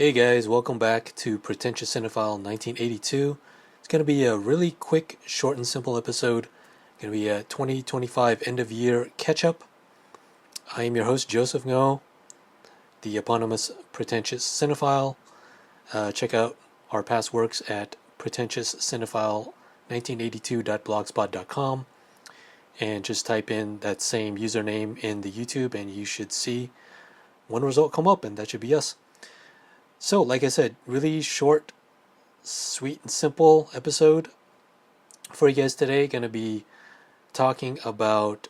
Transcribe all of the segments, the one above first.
Hey guys, welcome back to Pretentious Cinephile 1982. It's going to be a really quick, short and simple episode. Going to be a 2025 End of Year Catchup. I am your host, Joseph Ngo, the eponymous Pretentious Cinephile. Check out our past works at pretentiouscinephile1982.blogspot.com and just type in that same username in the YouTube and you should see one result come up, and that should be us. So, like I said, really short, sweet, and simple episode for you guys today. Going to be talking about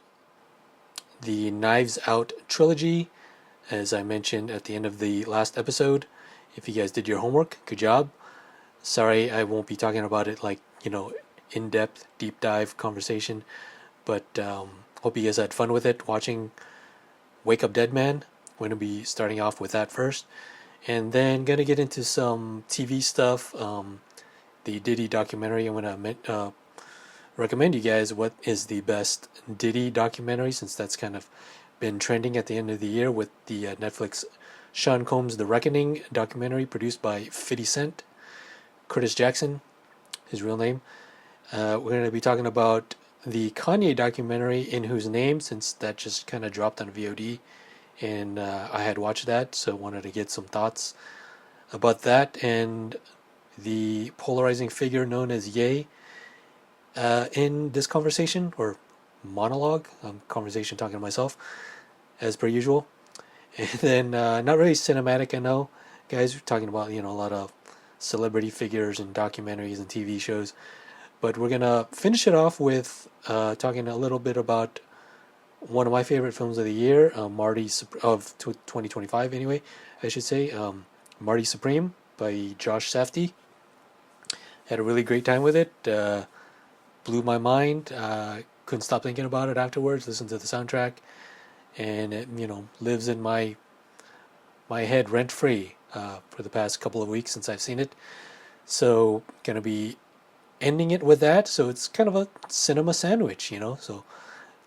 the Knives Out trilogy, as I mentioned at the end of the last episode. If you guys did your homework, good job. Sorry, I won't be talking about it like, in-depth, deep dive conversation, but hope you guys had fun with it watching Wake Up Dead Man. We're going to be starting off with that first. And then gonna get into some TV stuff. The Diddy documentary. I'm gonna recommend you guys what is the best Diddy documentary, since that's kind of been trending at the end of the year with the Netflix Sean Combs' The Reckoning documentary produced by 50 Cent, Curtis Jackson, his real name. We're gonna be talking about the Kanye documentary, In Whose Name, since that just kind of dropped on VOD. And I had watched that, so wanted to get some thoughts about that and the polarizing figure known as Ye in this conversation, or monologue, conversation talking to myself, as per usual. And then, not really cinematic, I know, guys, we're talking about, a lot of celebrity figures and documentaries and TV shows, but we're going to finish it off with talking a little bit about one of my favorite films of the year, of 2025 anyway, I should say, Marty Supreme by Josh Safdie. Had a really great time with it. Blew my mind. Couldn't stop thinking about it afterwards. Listened to the soundtrack, and it lives in my head rent free for the past couple of weeks since I've seen it. So gonna be ending it with that. So it's kind of a cinema sandwich, So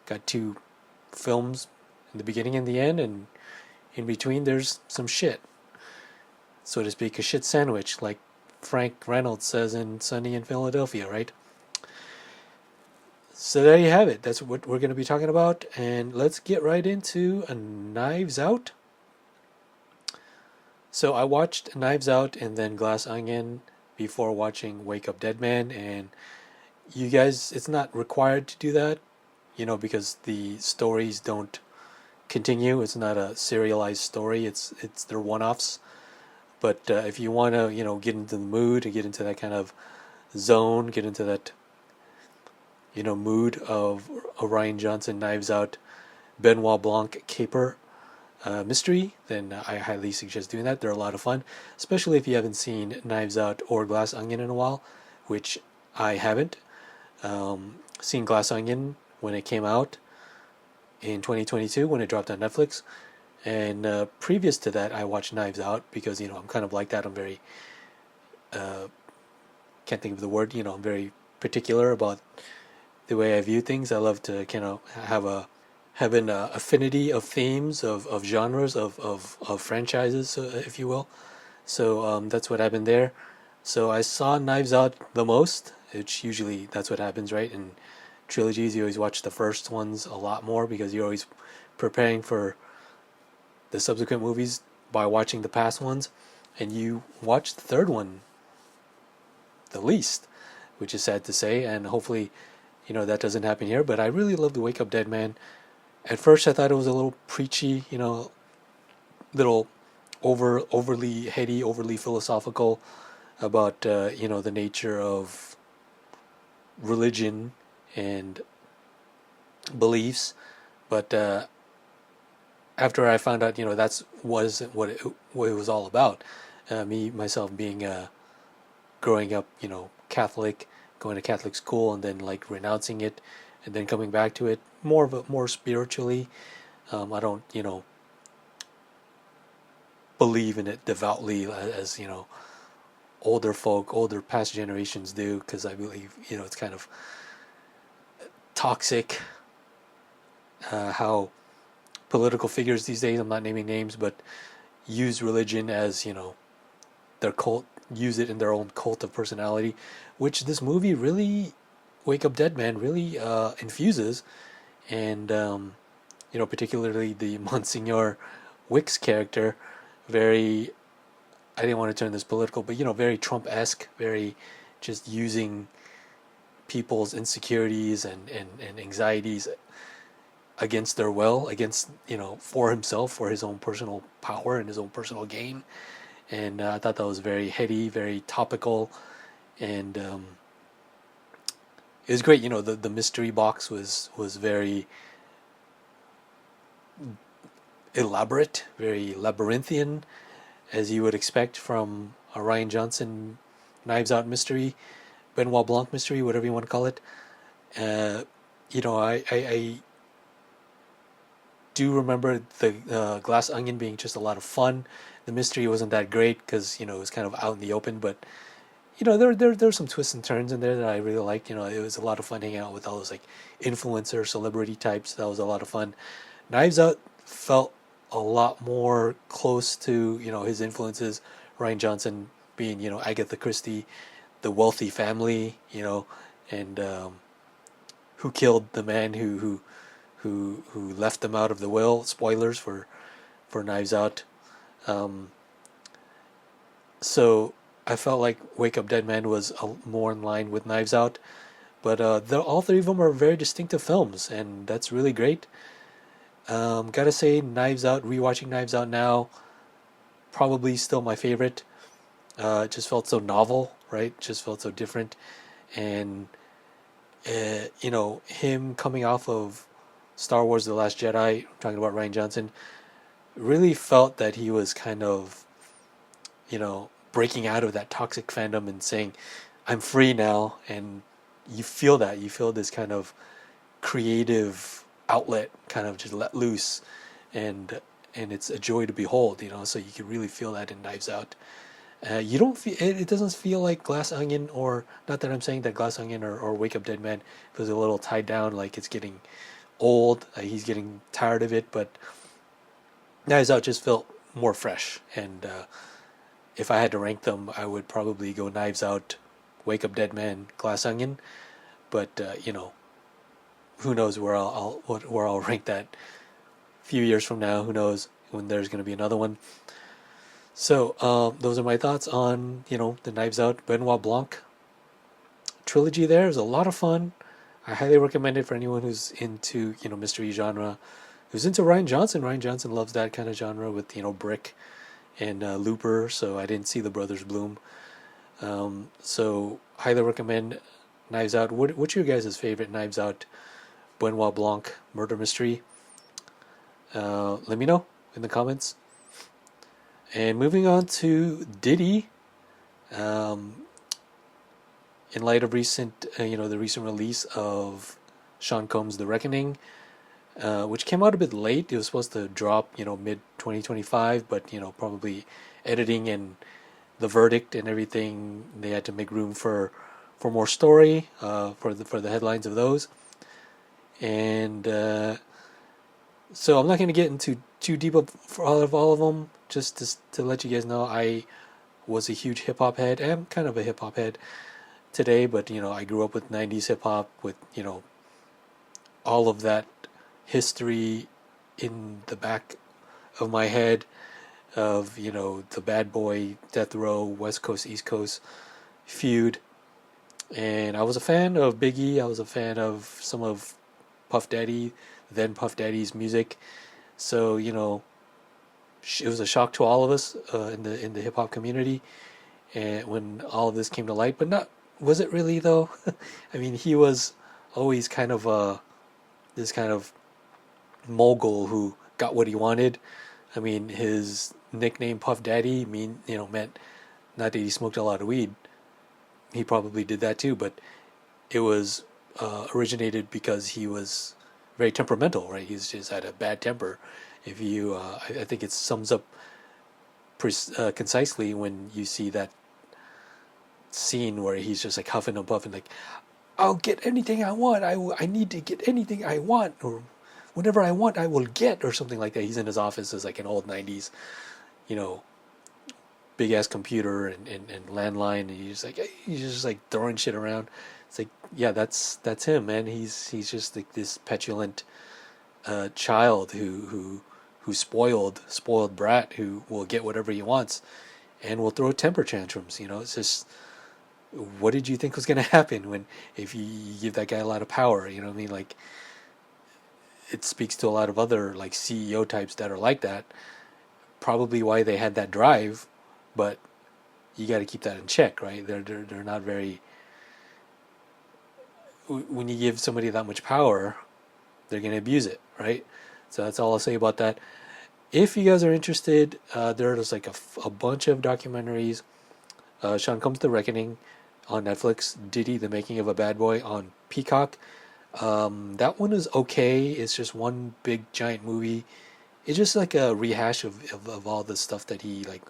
got two films in the beginning and the end, and in between there's some shit, so to speak, a shit sandwich, like Frank Reynolds says in Sunny in Philadelphia, right? So there you have it. That's what we're going to be talking about, and let's get right into Knives Out. So I watched Knives Out and then Glass Onion before watching Wake Up Dead Man, and you guys, it's not required to do that, because the stories don't continue. It's not a serialized story. It's they're one-offs. But if you want to, get into the mood and get into that kind of zone, get into that, mood of a Rian Johnson Knives Out, Benoit Blanc caper mystery, then I highly suggest doing that. They're a lot of fun, especially if you haven't seen Knives Out or Glass Onion in a while, which I haven't. Seen Glass Onion when it came out in 2022 when it dropped on Netflix, and previous to that I watched Knives Out because I'm kind of like that. I'm very can't think of the word. I'm very particular about the way I view things. I love to kind of have an affinity of themes, of genres, of franchises, if you will. So that's what happened there. So I saw Knives Out the most, which usually that's what happens, right? And trilogies, you always watch the first ones a lot more because you're always preparing for the subsequent movies by watching the past ones, and you watch the third one the least, which is sad to say, and hopefully that doesn't happen here. But I really love the Wake Up Dead Man. At first I thought it was a little preachy, little overly heady, overly philosophical about the nature of religion and beliefs, but after I found out, that's wasn't what it was all about. Me myself being growing up, Catholic, going to Catholic school, and then like renouncing it, and then coming back to it more spiritually. I don't, believe in it devoutly as older past generations do, because I believe it's kind of toxic how political figures these days, I'm not naming names, but use religion as their cult, use it in their own cult of personality, which this movie really, Wake Up Dead Man, really infuses. And particularly the Monsignor Wicks character, very, I didn't want to turn this political, but very Trump-esque, very just using people's insecurities and anxieties against their will, against, for himself, for his own personal power and his own personal gain. And I thought that was very heady, very topical, and it was great. The mystery box was very elaborate, very labyrinthian, as you would expect from a Rian Johnson Knives Out mystery, Benoit Blanc mystery, whatever you want to call it. I do remember the Glass Onion being just a lot of fun. The mystery wasn't that great because it was kind of out in the open, but there's some twists and turns in there that I really liked. It was a lot of fun hanging out with all those like influencer celebrity types. That was a lot of fun. Knives Out felt a lot more close to his influences. Rian Johnson being Agatha Christie, the wealthy family, and who killed the man who left them out of the will. Spoilers for Knives Out. So I felt like Wake Up Dead Man was more in line with Knives Out, but all three of them are very distinctive films, and that's really great. Gotta say, Knives Out, rewatching Knives Out now, probably still my favorite. It just felt so novel, right? Just felt so different, and him coming off of Star Wars: The Last Jedi, I'm talking about Rian Johnson, really felt that he was kind of, breaking out of that toxic fandom and saying, I'm free now. And you feel that. You feel this kind of creative outlet kind of just let loose. And it's a joy to behold, so you can really feel that in Knives Out. You don't feel it doesn't feel like Glass Onion, or not that I'm saying that Glass Onion or Wake Up Dead Man feels a little tied down, like it's getting old, he's getting tired of it, but Knives Out just felt more fresh. And if I had to rank them, I would probably go Knives Out, Wake Up Dead Man, Glass Onion. But who knows where I'll rank that a few years from now? Who knows when there's going to be another one? So those are my thoughts on the Knives Out Benoit Blanc trilogy. There is a lot of fun. I highly recommend it for anyone who's into mystery genre, who's into Rian Johnson. Rian Johnson loves that kind of genre with Brick and Looper. So I didn't see The Brothers Bloom. So highly recommend Knives Out. What's your guys' favorite Knives Out Benoit Blanc murder mystery? Let me know in the comments. And moving on to Diddy, in light of the recent release of Sean Combs' The Reckoning, which came out a bit late. It was supposed to drop, mid 2025, but probably editing and the verdict and everything, they had to make room for more story, for the headlines of those. And so I'm not going to get into too deep for all of them. Just to let you guys know, I was a huge hip hop head. I'm kind of a hip hop head today, but I grew up with 90s hip hop, with all of that history in the back of my head of the Bad Boy, Death Row, West Coast East Coast feud. And I was a fan of Biggie. I was a fan of some of Puff Daddy, then Puff Daddy's music. So it was a shock to all of us in the hip hop community, and when all of this came to light. But not was it really though? I mean, he was always kind of this kind of mogul who got what he wanted. I mean, his nickname Puff Daddy meant not that he smoked a lot of weed. He probably did that too, but it was originated because he was very temperamental, right? He's just had a bad temper. If you, I think it sums up concisely when you see that scene where he's just like huffing and puffing, like, I'll get anything I want. I need to get anything I want, or whatever I want, I will get, or something like that. He's in his office as like an old 90s, big ass computer and landline, and he's just like throwing shit around. It's like, yeah, that's him, man. He's just like this petulant child who's spoiled brat who will get whatever he wants and will throw temper tantrums. It's just, what did you think was going to happen when if you give that guy a lot of power? You know what I mean? Like, it speaks to a lot of other like CEO types that are like that. Probably why they had that drive, but you got to keep that in check, right? They're not very. When you give somebody that much power, they're going to abuse it, right? So that's all I'll say about that. If you guys are interested, there's like a bunch of documentaries. Sean Combs The Reckoning on Netflix, Diddy, The Making of a Bad Boy on Peacock. That one is okay. It's just one big giant movie. It's just like a rehash of all the stuff that he like,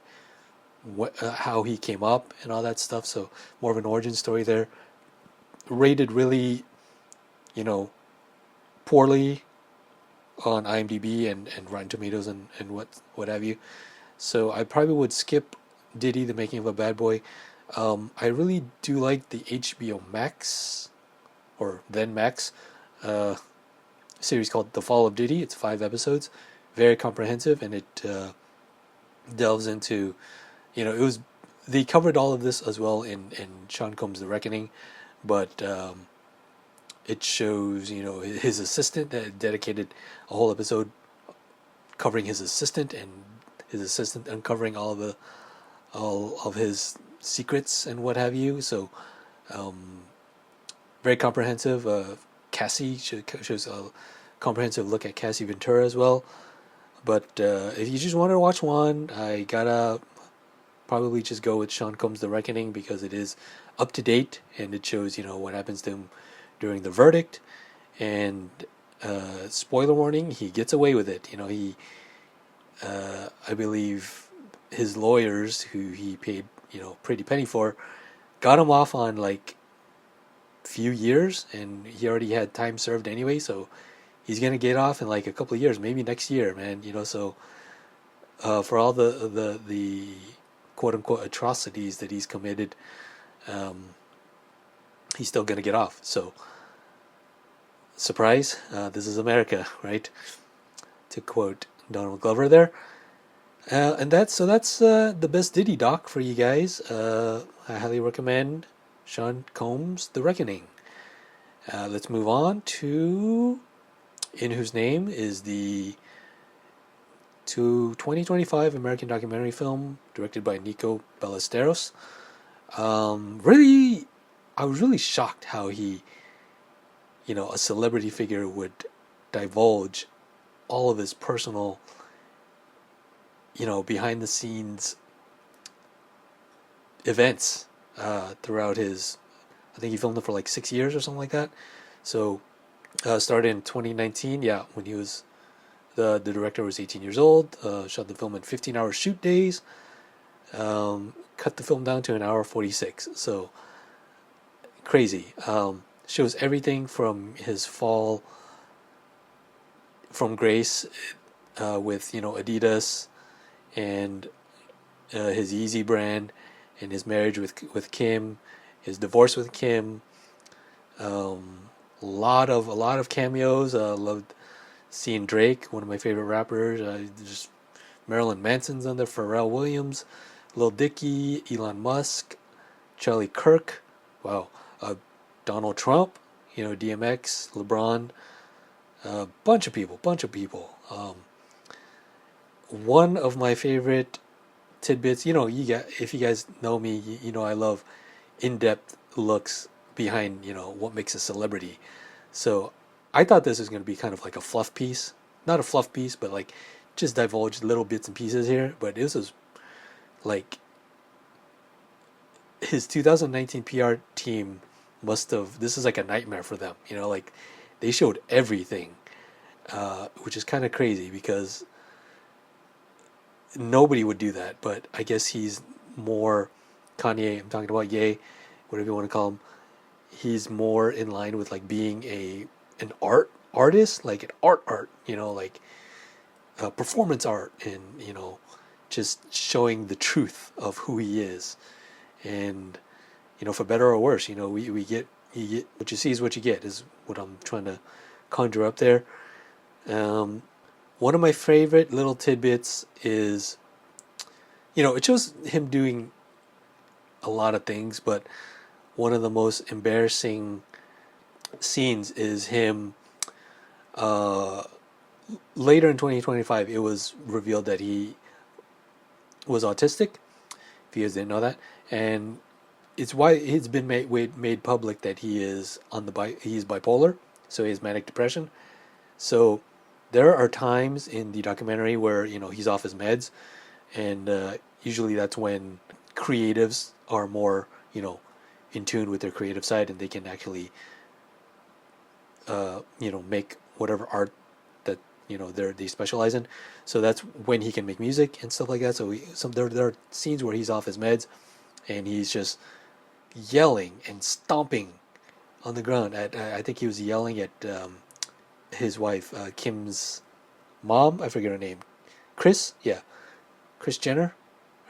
how he came up and all that stuff. So more of an origin story there. Rated really, poorly on IMDb and Rotten Tomatoes and what have you. So I probably would skip Diddy, The Making of a Bad Boy. I really do like the HBO Max, or then Max, series called The Fall of Diddy. It's 5 episodes, very comprehensive, and it delves into, they covered all of this as well in Sean Combs The Reckoning, but it shows, his assistant that dedicated a whole episode covering his assistant, and his assistant uncovering all of his secrets and what have you. So very comprehensive. Cassie shows a comprehensive look at Cassie Ventura as well. But if you just want to watch one, I gotta probably just go with Sean Combs The Reckoning, because it is up to date and it shows, what happens to him during the verdict. And spoiler warning, he gets away with it. I believe his lawyers, who he paid, pretty penny for, got him off on like few years, and he already had time served anyway, so he's gonna get off in like a couple of years, maybe next year, man. So for all the quote unquote atrocities that he's committed, he's still gonna get off. So surprise, this is America, right? To quote Donald Glover there. And that's the best Diddy doc for you guys. I highly recommend Sean Combs The Reckoning. Let's move on to In Whose Name is the 2025 American documentary film directed by Nico Ballesteros. Really, I was really shocked how he, a celebrity figure would divulge all of his personal, behind the scenes events throughout his, I think he filmed it for like 6 years or something like that. So started in 2019, when he was, the director was 18 years old, shot the film in 15-hour shoot days, cut the film down to an hour 46. So crazy. Shows everything from his fall from grace with Adidas and his Yeezy brand, and his marriage with Kim, his divorce with Kim. A lot of cameos. Loved seeing Drake, one of my favorite rappers. Just Marilyn Manson's on there, Pharrell Williams, Lil Dicky, Elon Musk, Charlie Kirk. Wow. Donald Trump. DMX, LeBron. Bunch of people. One of my favorite tidbits, if you guys know me, I love in-depth looks behind, what makes a celebrity. So I thought this was going to be kind of like a fluff piece. Not a fluff piece, but like just divulge little bits and pieces here. But this was like, his 2019 PR team this is like a nightmare for them. Like they showed everything, which is kind of crazy because nobody would do that. But I guess he's more, Kanye, I'm talking about Ye, whatever you want to call him. He's more in line with like being an artist, like an art, like performance art, and just showing the truth of who he is. And for better or worse, we get you get what you see is what you get, is what I'm trying to conjure up there. One of my favorite little tidbits is, it shows him doing a lot of things, but one of the most embarrassing scenes is him. Later in 2025, it was revealed that he was autistic. If you guys didn't know that, and it's why it's been made public that he's bipolar, so he has manic depression. So there are times in the documentary where he's off his meds, and usually that's when creatives are more in tune with their creative side, and they can actually make whatever art that they specialize in. So that's when he can make music and stuff like that. So there are scenes where he's off his meds, and he's just yelling and stomping on the ground. I think he was yelling at his wife, Kim's mom. I forget her name. Kris Jenner.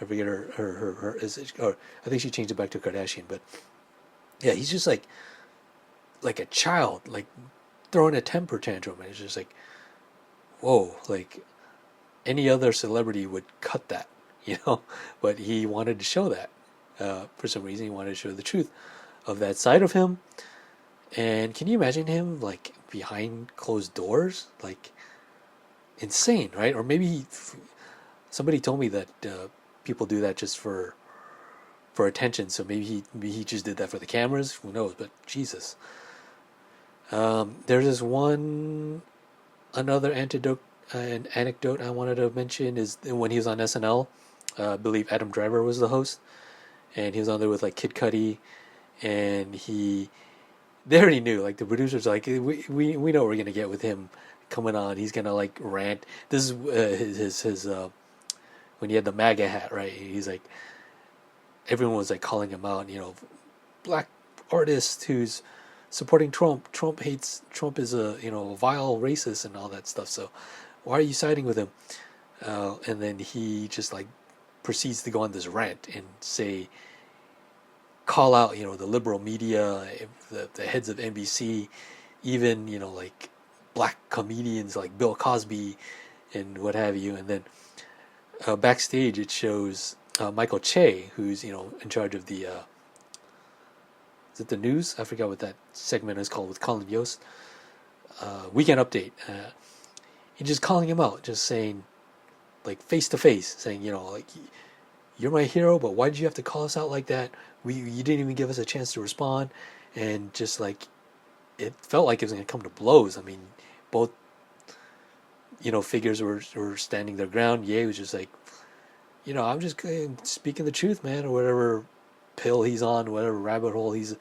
I forget her is it, or I think she changed it back to Kardashian. But yeah, he's just like a child, like throwing a temper tantrum, and it's just like, whoa, like any other celebrity would cut that, but he wanted to show that. For some reason, he wanted to show the truth of that side of him. And can you imagine him like behind closed doors, like insane, right? Or maybe somebody told me that people do that just for attention. So maybe he just did that for the cameras. Who knows? But Jesus, there's this another an anecdote I wanted to mention is when he was on SNL. I believe Adam Driver was the host, and he was on there with like Kid Cudi, and they already knew, like the producers, like we know what we're gonna get with him coming on. He's gonna like rant. This is his when he had the MAGA hat, right? He's like, everyone was like calling him out, black artist who's supporting Trump. Trump is a vile racist and all that stuff. So why are you siding with him? And then he just like proceeds to go on this rant and call out the liberal media, the heads of NBC, even like black comedians like Bill Cosby and what have you. And then backstage it shows Michael Che, who's in charge of the is it the news? I forgot what that segment is called with Colin Yost. Weekend Update. He's just calling him out, just saying, like face to face, saying, like, you're my hero, but why did you have to call us out like that? You didn't even give us a chance to respond, and just like it felt like it was going to come to blows. I mean, both figures were standing their ground. Ye was just like, I'm just speaking the truth, man, or whatever pill he's on, whatever rabbit hole he's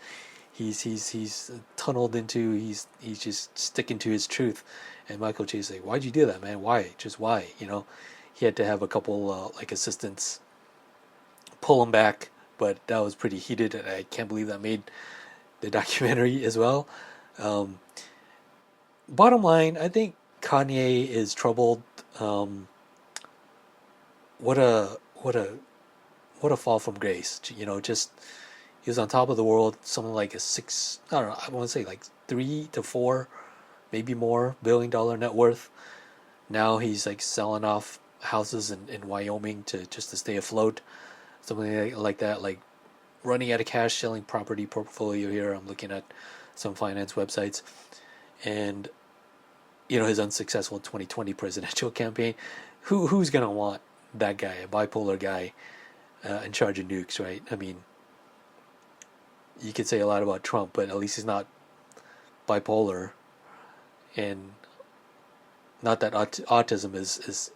tunneled into. He's just sticking to his truth. And Michael Che's like, why'd you do that, man? Why? Just why? He had to have a couple like assistants pull him back, but that was pretty heated, and I can't believe that made the documentary as well. Bottom line, I think Kanye is troubled. What a fall from grace. Just he was on top of the world, something like I don't know, I want to say like 3 to 4, maybe more $1 billion net worth. Now he's like selling off houses in Wyoming just to stay afloat, something like that, like running out of cash, selling property portfolio here. I'm looking at some finance websites, and his unsuccessful 2020 presidential campaign. Who's gonna want that guy, a bipolar guy, in charge of nukes, right? I mean, you could say a lot about Trump, but at least he's not bipolar, and not that autism is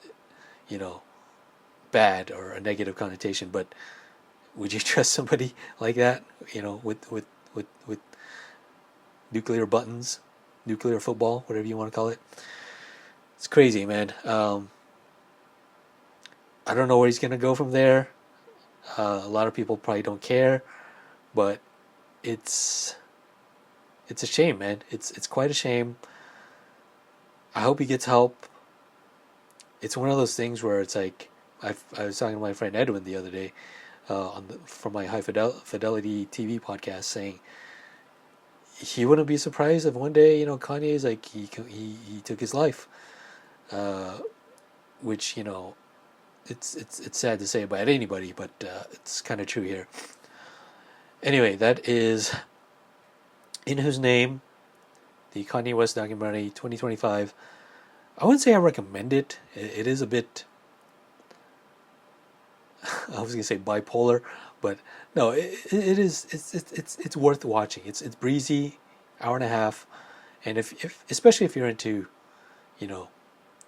bad or a negative connotation, but would you trust somebody like that, with nuclear buttons, nuclear football, whatever you want to call it? It's crazy, man. I don't know where he's gonna go from there. A lot of people probably don't care, but it's a shame, man. It's quite a shame. I hope he gets help. It's one of those things where it's like I was talking to my friend Edwin the other day from my fidelity TV podcast, saying he wouldn't be surprised if one day Kanye's like he took his life, uh, which it's sad to say about anybody, but it's kind of true here. Anyway, that is In Whose Name, the Kanye West documentary 2025. I wouldn't say I recommend it. It is a bit, I was gonna say bipolar, but no, it is. It's worth watching. It's breezy, hour and a half, and if especially if you're into, you know,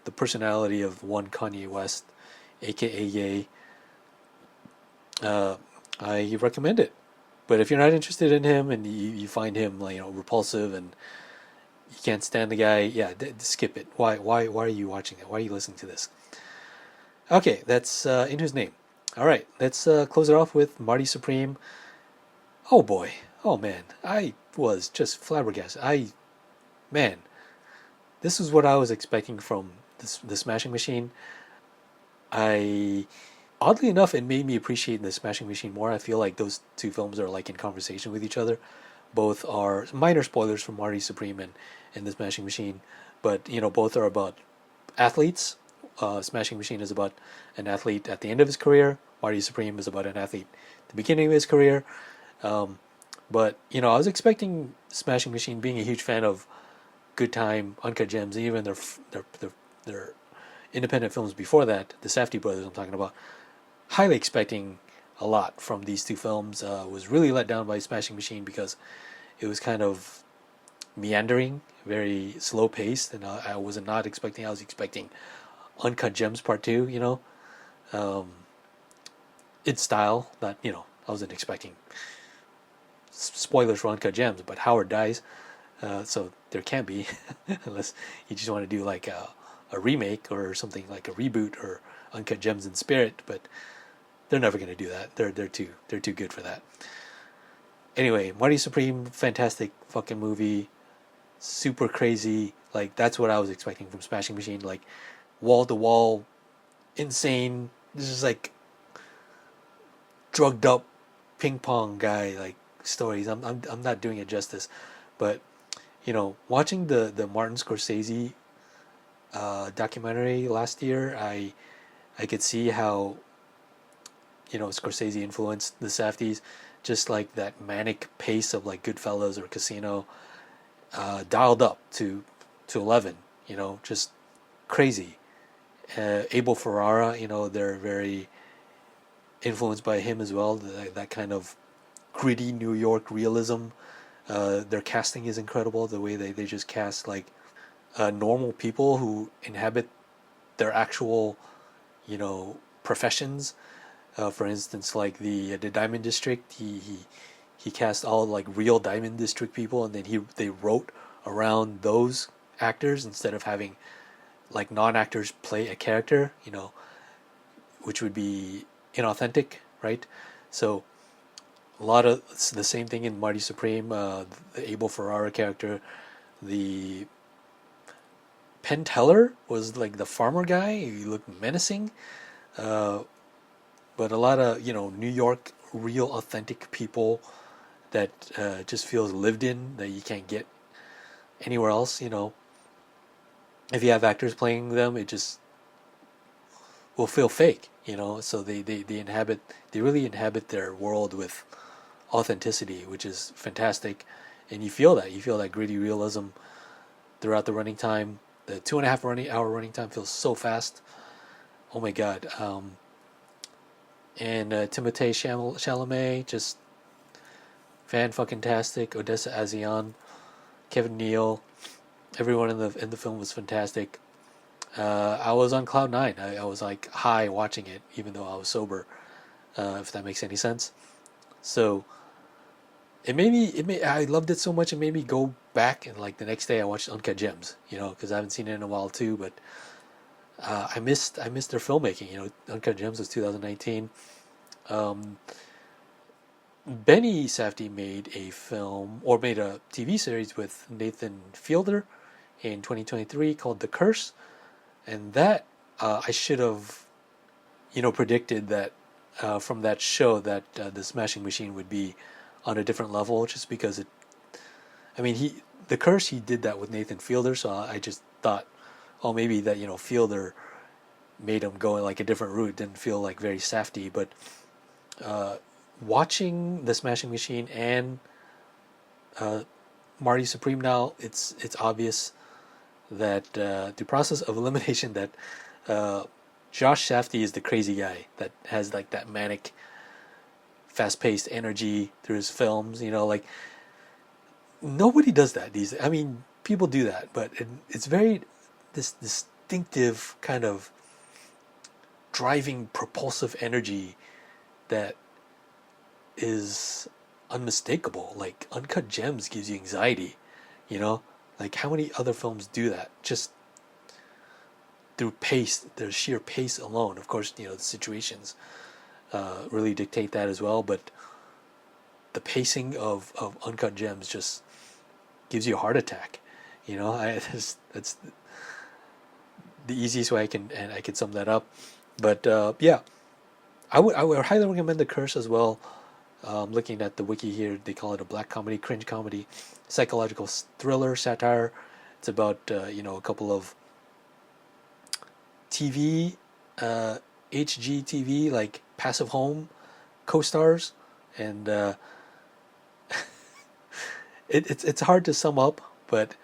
the personality of one Kanye West, aka Ye, I recommend it. But if you're not interested in him and you find him like repulsive and you can't stand the guy, yeah, skip it. Why are you watching that? Why are you listening to this? Okay, that's In Whose Name. All right, let's close it off with Marty Supreme. Oh boy, oh man, I was just flabbergasted. Man, this is what I was expecting from the Smashing Machine. Oddly enough, it made me appreciate the Smashing Machine more. I feel like those two films are like in conversation with each other. Both are minor spoilers from Marty Supreme and the Smashing Machine, but both are about athletes. Smashing Machine is about an athlete at the end of his career. Marty Supreme is about an athlete at the beginning of his career. But I was expecting Smashing Machine, being a huge fan of Good Time, Uncut Gems, and even their independent films before that, the Safdie brothers I'm talking about, highly expecting a lot from these two films. Was really let down by Smashing Machine because it was kind of meandering, very slow paced, and I was not expecting. I was expecting Uncut Gems Part 2. Its style. That I wasn't expecting spoilers for Uncut Gems, but Howard dies, so there can't be unless you just want to do like a remake or something like a reboot or Uncut Gems in Spirit, but they're never going to do that. They're too good for that. Anyway, Marty Supreme, fantastic fucking movie, super crazy. Like that's what I was expecting from Smashing Machine, like wall to wall, insane. This is like drugged up ping pong guy like stories. I'm not doing it justice, but watching the Martin Scorsese documentary last year, I could see how Scorsese influenced the Safdies, just like that manic pace of like Goodfellas or Casino, dialed up to 11. Just crazy. Abel Ferrara, they're very influenced by him as well. That kind of gritty New York realism. Their casting is incredible. The way they just cast like normal people who inhabit their actual, professions. For instance, like the Diamond District, he cast all like real Diamond District people, and then they wrote around those actors instead of having like non-actors play a character, which would be inauthentic, right? So a lot of it's the same thing in Marty Supreme, the Abel Ferrara character, the Penn Teller was like the farmer guy. He looked menacing, but a lot of New York, real authentic people that just feels lived in, that you can't get anywhere else. If you have actors playing them, it just will feel fake. So they really inhabit their world with authenticity, which is fantastic, and you feel that gritty realism throughout the running time. The 2.5 hour running time feels so fast. Oh my god. And Timothée Chalamet, just fan-fucking-tastic. Odessa Azion, Kevin Neal, everyone in the film was fantastic. I was on cloud nine. I was like high watching it, even though I was sober. If that makes any sense. So I loved it so much. It made me go back, and like the next day I watched Uncut Gems. Because I haven't seen it in a while too. But I missed their filmmaking. Uncut Gems was 2019. Benny Safdie made a TV series with Nathan Fielder in 2023 called The Curse, and that I should have predicted that from that show that the Smashing Machine would be on a different level, just because the Curse, he did that with Nathan Fielder, so I just thought, oh, maybe that Fielder made him go in like a different route, didn't feel like very safety, but watching the Smashing Machine and Marty Supreme now, it's obvious that the process of elimination that Josh Safdie is the crazy guy that has like that manic, fast-paced energy through his films. Like nobody does that. People do that, but it's very this distinctive kind of driving, propulsive energy that is unmistakable. Like Uncut Gems gives you anxiety, like how many other films do that? Just through pace, their sheer pace alone. Of course, the situations really dictate that as well, but the pacing of Uncut Gems just gives you a heart attack. That's the easiest way I can sum that up. But yeah, I would highly recommend The Curse as well. Looking at the wiki here, they call it a black comedy, cringe comedy, psychological thriller, satire. It's about a couple of TV, HGTV, like passive home co-stars, and it's hard to sum up, but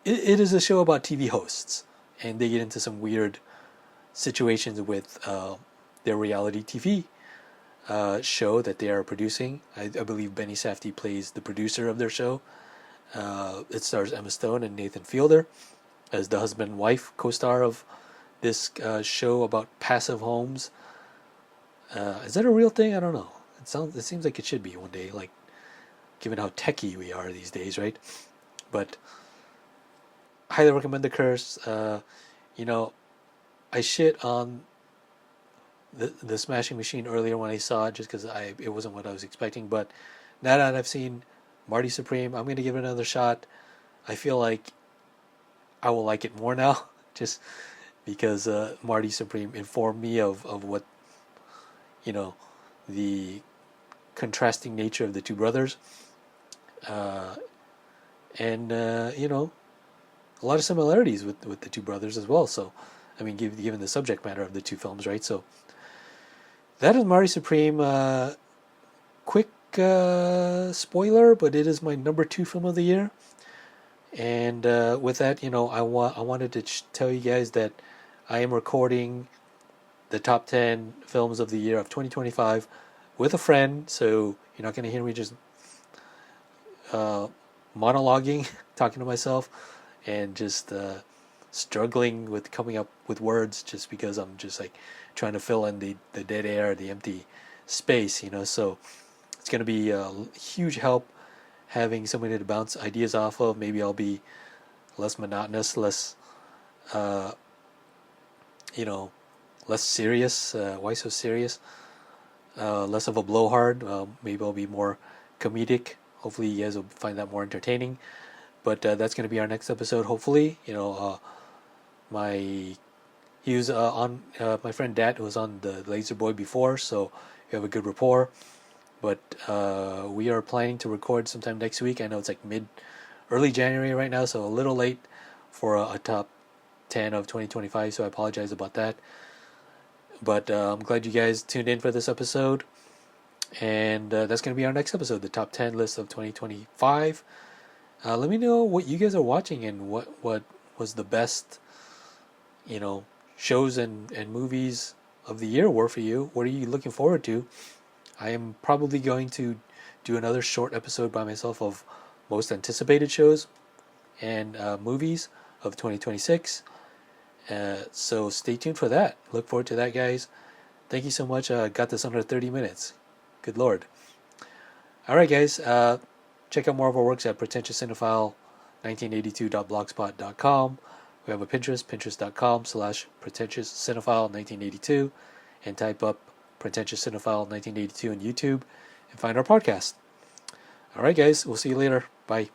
it is a show about TV hosts, and they get into some weird situations with their reality TV show that they are producing. I believe Benny Safdie plays the producer of their show. It stars Emma Stone and Nathan Fielder as the husband and wife co-star of this show about passive homes. Is that a real thing? I don't know. It seems like it should be one day, like given how techy we are these days, right? But highly recommend The Curse. I shit on the Smashing Machine earlier when I saw it, just because it wasn't what I was expecting. But now that I've seen Marty Supreme, I'm going to give it another shot. I feel like I will like it more now, just because Marty Supreme informed me of what, the contrasting nature of the two brothers. And a lot of similarities with the two brothers as well. So, given the subject matter of the two films, right? So, that is Marty Supreme. Quick spoiler, but it is my number 2 film of the year. And with that, I wanted to tell you guys that I am recording the top 10 films of the year of 2025 with a friend. So you're not going to hear me just monologuing, talking to myself, and just struggling with coming up with words, just because I'm just like trying to fill in the dead air, the empty space, So it's going to be a huge help having somebody to bounce ideas off of. Maybe I'll be less monotonous, less less serious. Why so serious? Less of a blowhard. Maybe I'll be more comedic. Hopefully you guys will find that more entertaining. But that's going to be our next episode, hopefully. My friend Dat was on the Laser Boy before, so we have a good rapport. But we are planning to record sometime next week. I know it's like early January right now, so a little late for a top 10 of 2025, so I apologize about that. But I'm glad you guys tuned in for this episode. And that's going to be our next episode, the top 10 list of 2025. Let me know what you guys are watching and what was the best, shows and movies of the year were for you. What are you looking forward to? I am probably going to do another short episode by myself of most anticipated shows and movies of 2026. So stay tuned for that. Look forward to that, guys. Thank you so much. Got this under 30 minutes. Good Lord. All right, guys. Check out more of our works at pretentiouscinephile1982.blogspot.com. We have a Pinterest, pinterest.com/pretentiouscinephile1982, and type up Pretentious Cinephile 1982 on YouTube and find our podcast. All right, guys. We'll see you later. Bye.